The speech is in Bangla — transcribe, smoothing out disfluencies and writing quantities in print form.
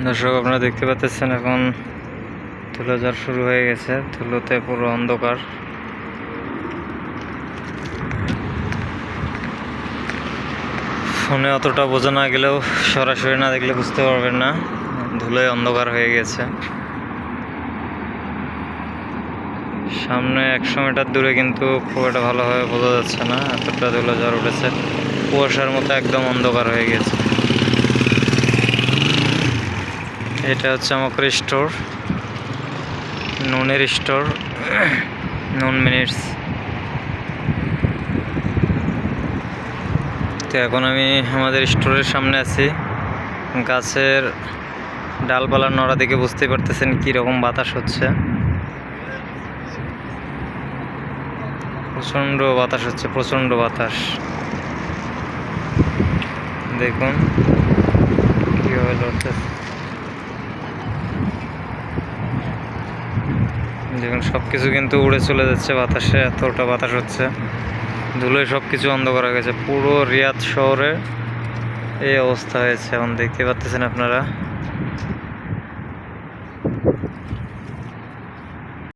দর্শক, আপনারা দেখতে পাচ্ছেন এখন ধুলোঝড় শুরু হয়ে গেছে। ধুলোতে পুরো অন্ধকার। ফোনে অতটা বোঝা না গেলেও সরাসরি না দেখলে বুঝতে পারবেন না, ধুলোয় অন্ধকার হয়ে গেছে। সামনে 100 মিটার দূরে কিন্তু খুব একটা ভালোভাবে বোঝা যাচ্ছে না, এতটা ধুলোঝড় উঠেছে। কুয়াশার মতো একদম অন্ধকার হয়ে গেছে। এটা হচ্ছে আমাদের স্টোর, নুনের স্টোর, নুন মিনিটস। তো এখন আমি আমাদের স্টোরের সামনে আছি। গাছের ডালপালার নড়া দেখে বুঝতেই পারতেছেন কীরকম বাতাস হচ্ছে। প্রচণ্ড বাতাস হচ্ছে, প্রচণ্ড বাতাস। দেখুন কীভাবে লড়তেছে। দেখুন সব কিছু কিন্তু উড়ে চলে যাচ্ছে বাতাসে, এতটা বাতাস হচ্ছে। ধুলোয় সব কিছু অন্ধকার হয়ে গেছে। পুরো রিয়াদ শহরে এই অবস্থা হয়েছে, এখন দেখতে পাচ্ছেন আপনারা।